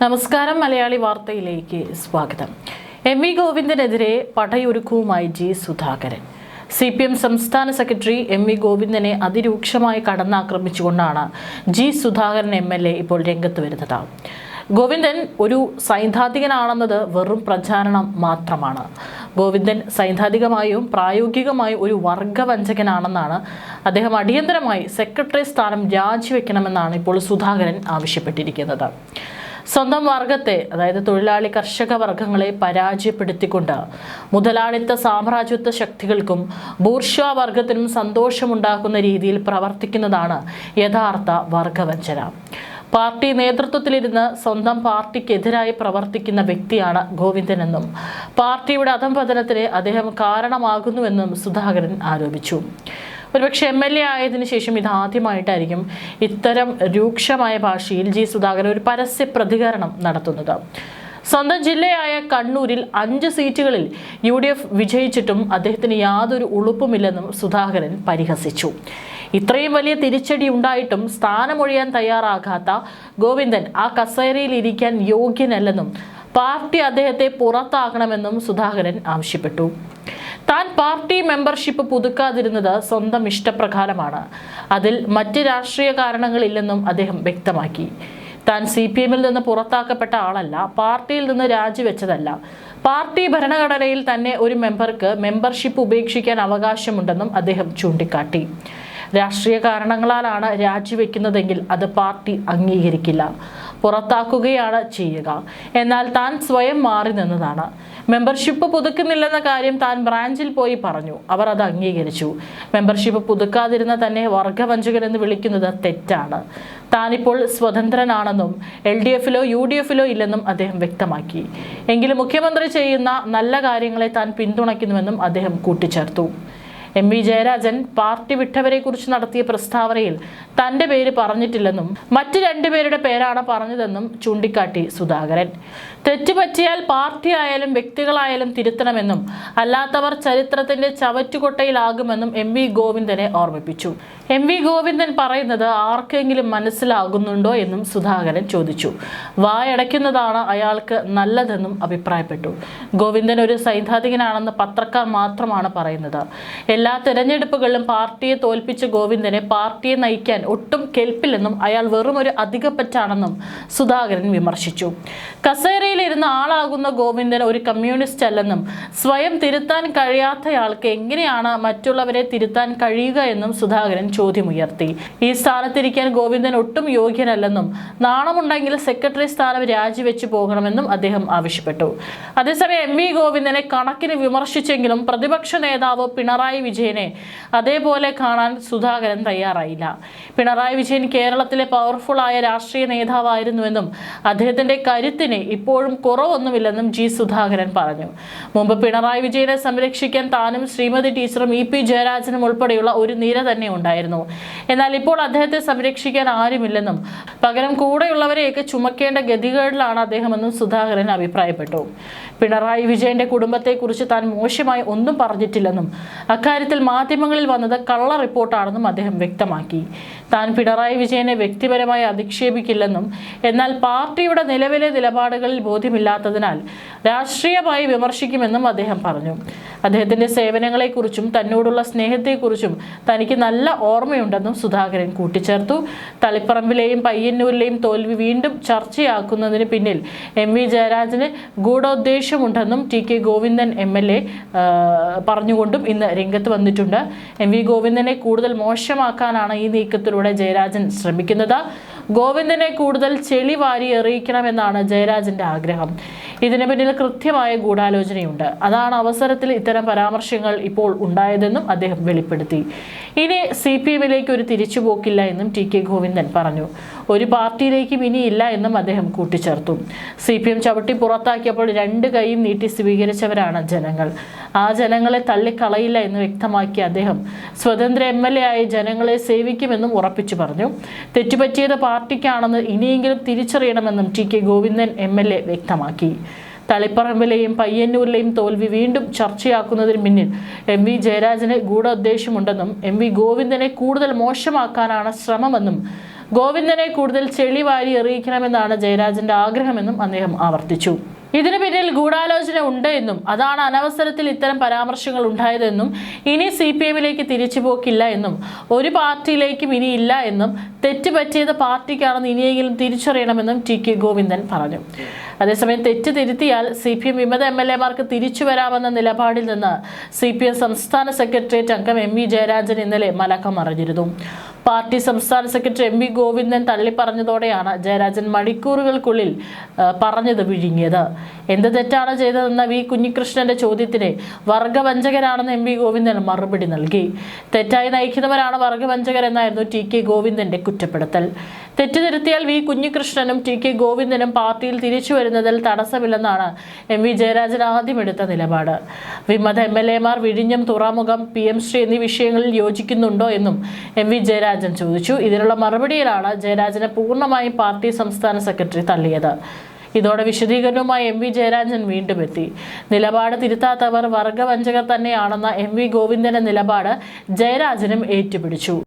നമസ്കാരം. മലയാളി വാർത്തയിലേക്ക് സ്വാഗതം. എം.വി. ഗോവിന്ദനെതിരെ പടയൊരുക്കവുമായി ജി സുധാകരൻ. CPM സംസ്ഥാന സെക്രട്ടറി എം.വി. ഗോവിന്ദനെ അതിരൂക്ഷമായി കടന്നാക്രമിച്ചുകൊണ്ടാണ് ജി സുധാകരൻ MLA ഇപ്പോൾ രംഗത്ത് വരുന്നത്. ഗോവിന്ദൻ ഒരു സൈദ്ധാന്തികനാണെന്നത് വെറും പ്രചാരണം മാത്രമാണ്. ഗോവിന്ദൻ സൈദ്ധാന്തികമായും പ്രായോഗികമായും ഒരു വർഗവഞ്ചകനാണെന്നാണ് അദ്ദേഹം അടിയന്തരമായി സെക്രട്ടറി സ്ഥാനം രാജിവെക്കണമെന്നാണ് ഇപ്പോൾ സുധാകരൻ ആവശ്യപ്പെട്ടിരിക്കുന്നത്. സ്വന്തം വർഗത്തെ, അതായത് തൊഴിലാളി കർഷക വർഗങ്ങളെ പരാജയപ്പെടുത്തിക്കൊണ്ട് മുതലാളിത്ത സാമ്രാജ്യത്വ ശക്തികൾക്കും ബൂർഷ്വാ വർഗത്തിനും സന്തോഷമുണ്ടാക്കുന്ന രീതിയിൽ പ്രവർത്തിക്കുന്നതാണ് യഥാർത്ഥ വർഗവഞ്ചന. പാർട്ടി നേതൃത്വത്തിലിരുന്ന് സ്വന്തം പാർട്ടിക്കെതിരായി പ്രവർത്തിക്കുന്ന വ്യക്തിയാണ് ഗോവിന്ദനെന്നും പാർട്ടിയുടെ അധംപതനത്തിന് അദ്ദേഹം കാരണമാകുന്നുവെന്നും സുധാകരൻ ആരോപിച്ചു. ഒരുപക്ഷെ MLA ആയതിനു ശേഷം ഇതാദ്യമായിട്ടായിരിക്കും ഇത്തരം രൂക്ഷമായ ഭാഷയിൽ ജി സുധാകരൻ ഒരു പരസ്യ പ്രതികരണം നടത്തുന്നത്. സ്വന്തം ജില്ലയായ കണ്ണൂരിൽ 5 സീറ്റുകളിൽ UDF വിജയിച്ചിട്ടും അദ്ദേഹത്തിന് യാതൊരു ഉളുപ്പുമില്ലെന്നും സുധാകരൻ പരിഹസിച്ചു. ഇത്രയും വലിയ തിരിച്ചടി ഉണ്ടായിട്ടും സ്ഥാനമൊഴിയാൻ തയ്യാറാകാത്ത ഗോവിന്ദൻ ആ കസേരയിൽ ഇരിക്കാൻ യോഗ്യനല്ലെന്നും പാർട്ടി അദ്ദേഹത്തെ പുറത്താക്കണമെന്നും സുധാകരൻ ആവശ്യപ്പെട്ടു. താൻ പാർട്ടി മെമ്പർഷിപ്പ് പുതുക്കാതിരുന്നത് സ്വന്തം ഇഷ്ടപ്രകാരമാണ്, അതിൽ മറ്റ് രാഷ്ട്രീയ കാരണങ്ങളില്ലെന്നും അദ്ദേഹം വ്യക്തമാക്കി. താൻ CPMൽ നിന്ന് പുറത്താക്കപ്പെട്ട ആളല്ല, പാർട്ടിയിൽ നിന്ന് രാജിവെച്ചതല്ല. പാർട്ടി ഭരണഘടനയിൽ തന്നെ ഒരു മെമ്പർക്ക് മെമ്പർഷിപ്പ് ഉപേക്ഷിക്കാൻ അവകാശമുണ്ടെന്നും അദ്ദേഹം ചൂണ്ടിക്കാട്ടി. രാഷ്ട്രീയ കാരണങ്ങളാലാണ് രാജിവെക്കുന്നതെങ്കിൽ അത് പാർട്ടി അംഗീകരിക്കില്ല, പുറത്താക്കുകയാണ് ചെയ്യുക. എന്നാൽ താൻ സ്വയം മാറി നിന്നതാണ്. മെമ്പർഷിപ്പ് പുതുക്കുന്നില്ലെന്ന കാര്യം താൻ ബ്രാഞ്ചിൽ പോയി പറഞ്ഞു, അവർ അത് അംഗീകരിച്ചു. മെമ്പർഷിപ്പ് പുതുക്കാതിരുന്ന തന്നെ വർഗവഞ്ചകൻ എന്ന് വിളിക്കുന്നത് തെറ്റാണ്. താനിപ്പോൾ സ്വതന്ത്രനാണെന്നും LDFലോ UDFലോ ഇല്ലെന്നും അദ്ദേഹം വ്യക്തമാക്കി. എങ്കിലും മുഖ്യമന്ത്രി ചെയ്യുന്ന നല്ല കാര്യങ്ങളെ താൻ പിന്തുണയ്ക്കുന്നുവെന്നും അദ്ദേഹം കൂട്ടിച്ചേർത്തു. MV ജയരാജൻ പാർട്ടി വിട്ടവരെ കുറിച്ച് നടത്തിയ പ്രസ്താവനയിൽ തന്റെ പേര് പറഞ്ഞിട്ടില്ലെന്നും മറ്റ് 2 പേരുടെ പേരാണ് പറഞ്ഞതെന്നും ചൂണ്ടിക്കാട്ടി സുധാകരൻ. തെറ്റുപറ്റിയാൽ പാർട്ടി ആയാലും വ്യക്തികളായാലും തിരുത്തണമെന്നും അല്ലാത്തവർ ചരിത്രത്തിന്റെ ചവറ്റുകൊട്ടയിലാകുമെന്നും MV ഗോവിന്ദനെ ഓർമ്മിപ്പിച്ചു. MV ഗോവിന്ദൻ പറയുന്നത് ആർക്കെങ്കിലും മനസ്സിലാകുന്നുണ്ടോ എന്നും സുധാകരൻ ചോദിച്ചു. വായടയ്ക്കുന്നതാണ് അയാൾക്ക് നല്ലതെന്നും അഭിപ്രായപ്പെട്ടു. ഗോവിന്ദൻ ഒരു സൈദ്ധാന്തികനാണെന്ന് പത്രക്കാർ മാത്രമാണ് പറയുന്നത്. എല്ലാ തെരഞ്ഞെടുപ്പുകളിലും പാർട്ടിയെ തോൽപ്പിച്ച ഗോവിന്ദനെ പാർട്ടിയെ നയിക്കാൻ ഒട്ടും കെൽപ്പില്ലെന്നും അയാൾ വെറും ഒരു അധികപ്പറ്റാണെന്നും സുധാകരൻ വിമർശിച്ചു. കസേരയിലിരുന്ന ആളാകുന്ന ഗോവിന്ദൻ ഒരു കമ്മ്യൂണിസ്റ്റ് അല്ലെന്നും സ്വയം തിരുത്താൻ കഴിയാത്തയാൾക്ക് എങ്ങനെയാണ് മറ്റുള്ളവരെ തിരുത്താൻ കഴിയുക എന്നും സുധാകരൻ ചോദ്യമുയർത്തി. ഈ സ്ഥാനത്തിരിക്കാൻ ഗോവിന്ദൻ ഒട്ടും യോഗ്യനല്ലെന്നും നാണമുണ്ടെങ്കിൽ സെക്രട്ടറി സ്ഥാനം രാജിവെച്ചു പോകണമെന്നും അദ്ദേഹം ആവശ്യപ്പെട്ടു. അതേസമയം MV ഗോവിന്ദനെ കണക്കിന് വിമർശിച്ചെങ്കിലും പ്രതിപക്ഷ നേതാവ് പിണറായി വിജയനെ അതേപോലെ കാണാൻ സുധാകരൻ തയ്യാറായില്ല. പിണറായി വിജയൻ കേരളത്തിലെ പവർഫുൾ ആയ രാഷ്ട്രീയ നേതാവായിരുന്നുവെന്നും അദ്ദേഹത്തിന്റെ കരുത്തിന് ഇപ്പോഴും കുറവൊന്നുമില്ലെന്നും ജി സുധാകരൻ പറഞ്ഞു. മുമ്പ് പിണറായി വിജയനെ സംരക്ഷിക്കാൻ താനും ശ്രീമതി ടീച്ചറും EP ജയരാജനും ഉൾപ്പെടെയുള്ള ഒരു നിര തന്നെ ഉണ്ടായിരുന്നു. എന്നാൽ ഇപ്പോൾ അദ്ദേഹത്തെ സംരക്ഷിക്കാൻ ആരുമില്ലെന്നും പകരം കൂടെയുള്ളവരെയൊക്കെ ചുമക്കേണ്ട ഗതികേടിലാണ് അദ്ദേഹമെന്നും സുധാകരൻ അഭിപ്രായപ്പെട്ടു. പിണറായി വിജയന്റെ കുടുംബത്തെക്കുറിച്ച് താൻ മോശമായി ഒന്നും പറഞ്ഞിട്ടില്ലെന്നും അക്കാര്യത്തിൽ മാധ്യമങ്ങളിൽ വന്നത് കള്ള റിപ്പോർട്ടാണെന്നും അദ്ദേഹം വ്യക്തമാക്കി. താൻ പിണറായി വിജയനെ വ്യക്തിപരമായി അധിക്ഷേപിക്കില്ലെന്നും എന്നാൽ പാർട്ടിയുടെ നിലവിലെ നിലപാടുകളിൽ ബോധ്യമില്ലാത്തതിനാൽ രാഷ്ട്രീയമായി വിമർശിക്കുമെന്നും അദ്ദേഹം പറഞ്ഞു. അദ്ദേഹത്തിന്റെ സേവനങ്ങളെക്കുറിച്ചും തന്നോടുള്ള സ്നേഹത്തെക്കുറിച്ചും തനിക്ക് നല്ല ഓർമ്മയുണ്ടെന്നും സുധാകരൻ കൂട്ടിച്ചേർത്തു. തളിപ്പറമ്പിലെയും പയ്യന്നൂരിലെയും തോൽവി വീണ്ടും ചർച്ചയാക്കുന്നതിന് പിന്നിൽ MV ജയരാജന് ഗൂഢോദ്ദേശമുണ്ടെന്നും TK ഗോവിന്ദൻ MLA പറഞ്ഞുകൊണ്ടും ഇന്ന് രംഗത്ത് വന്നിട്ടുണ്ട്. MV ഗോവിന്ദനെ കൂടുതൽ മോശമാക്കാനാണ് ഈ നീക്കത്തിലൂടെ ജയരാജൻ ശ്രമിക്കുന്നത്. ഗോവിന്ദനെ കൂടുതൽ ചെളി വാരി എറിയിക്കണമെന്നാണ് ജയരാജന്റെ ആഗ്രഹം. ഇതിന് പിന്നിൽ കൃത്യമായ ഗൂഢാലോചനയുണ്ട്. അതാണ് അവസരത്തിൽ ഇത്തരം പരാമർശങ്ങൾ ഇപ്പോൾ ഉണ്ടായതെന്നും അദ്ദേഹം വെളിപ്പെടുത്തി. ഇനി CPMലേക്ക് ഒരു തിരിച്ചുപോക്കില്ല എന്നും TK ഗോവിന്ദൻ പറഞ്ഞു. ഒരു പാർട്ടിയിലേക്കും ഇനിയില്ല എന്നും അദ്ദേഹം കൂട്ടിച്ചേർത്തു. CPM ചവിട്ടി പുറത്താക്കിയപ്പോൾ 2 കൈയും നീട്ടി സ്വീകരിച്ചവരാണ് ജനങ്ങൾ. ആ ജനങ്ങളെ തള്ളിക്കളയില്ല എന്ന് വ്യക്തമാക്കിയ അദ്ദേഹം സ്വതന്ത്ര MLA ആയി ജനങ്ങളെ സേവിക്കുമെന്നും ഉറപ്പിച്ചു പറഞ്ഞു. തെറ്റുപറ്റിയത് പാർട്ടിക്കാണെന്ന് ഇനിയെങ്കിലും തിരിച്ചറിയണമെന്നും TK ഗോവിന്ദൻ MLA വ്യക്തമാക്കി. തളിപ്പറമ്പിലെയും പയ്യന്നൂരിലെയും തോൽവി വീണ്ടും ചർച്ചയാക്കുന്നതിന് പിന്നിൽ MV ജയരാജന് ഗൂഢോദ്ദേശമുണ്ടെന്നും MV ഗോവിന്ദനെ കൂടുതൽ മോശമാക്കാനാണ് ശ്രമമെന്നും ഗോവിന്ദനെ കൂടുതൽ ചെളി വാരി എറിയിക്കണമെന്നാണ് ജയരാജന്റെ ആഗ്രഹമെന്നും അദ്ദേഹം ആവർത്തിച്ചു. ഇതിനു പിന്നിൽ ഗൂഢാലോചന ഉണ്ട് എന്നും അതാണ് അനവസരത്തിൽ ഇത്തരം പരാമർശങ്ങൾ ഉണ്ടായതെന്നും ഇനി CPM-ലേക്ക് തിരിച്ചുപോക്കില്ല എന്നും ഒരു പാർട്ടിയിലേക്കും ഇനിയില്ല എന്നും തെറ്റ് പറ്റിയത് പാർട്ടിക്കാണെന്ന് ഇനിയെങ്കിലും തിരിച്ചറിയണമെന്നും TK ഗോവിന്ദൻ പറഞ്ഞു. അതേസമയം തെറ്റ് തിരുത്തിയാൽ CPM വിമത MLA-മാർക്ക് തിരിച്ചു വരാമെന്ന നിലപാടിൽ നിന്ന് CPM സംസ്ഥാന സെക്രട്ടേറിയറ്റ് അംഗം MV ജയരാജൻ ഇന്നലെ മലക്കം മറിഞ്ഞിരുന്നു. പാർട്ടി സംസ്ഥാന സെക്രട്ടറി MV ഗോവിന്ദൻ തള്ളിപ്പറഞ്ഞതോടെയാണ് ജയരാജൻ മണിക്കൂറുകൾക്കുള്ളിൽ പറഞ്ഞത് വിഴുങ്ങിയത്. എന്ത് തെറ്റാണ് ചെയ്തതെന്ന വി കുഞ്ഞികൃഷ്ണന്റെ ചോദ്യത്തിന് വർഗവഞ്ചകരാണെന്ന് MV ഗോവിന്ദൻ മറുപടി നൽകി. തെറ്റായി നയിക്കുന്നവരാണ് വർഗവഞ്ചകരെന്നായിരുന്നു TK ഗോവിന്ദന്റെ കുറ്റപ്പെടുത്തൽ. തെറ്റ് തിരുത്തിയാൽ വി കുഞ്ഞികൃഷ്ണനും TK ഗോവിന്ദനും പാർട്ടിയിൽ തിരിച്ചു വരുന്നതിൽ തടസ്സമില്ലെന്നാണ് MV ജയരാജൻ ആദ്യം എടുത്ത നിലപാട്. വിമത MLA-മാർ വിഴിഞ്ഞം തുറമുഖം PM ശ്രീ എന്നീ വിഷയങ്ങളിൽ യോജിക്കുന്നുണ്ടോ എന്നും MV ജയരാജൻ ചോദിച്ചു. ഇതിനുള്ള മറുപടിയിലാണ് ജയരാജനെ പൂർണ്ണമായും പാർട്ടി സംസ്ഥാന സെക്രട്ടറി തള്ളിയത്. ഇതോടെ വിശദീകരണവുമായി MV ജയരാജൻ വീണ്ടും എത്തി. നിലപാട് തിരുത്താത്തവർ വർഗവഞ്ചകർ തന്നെയാണെന്ന MV ഗോവിന്ദന്റെ നിലപാട് ജയരാജനും ഏറ്റുപിടിച്ചു.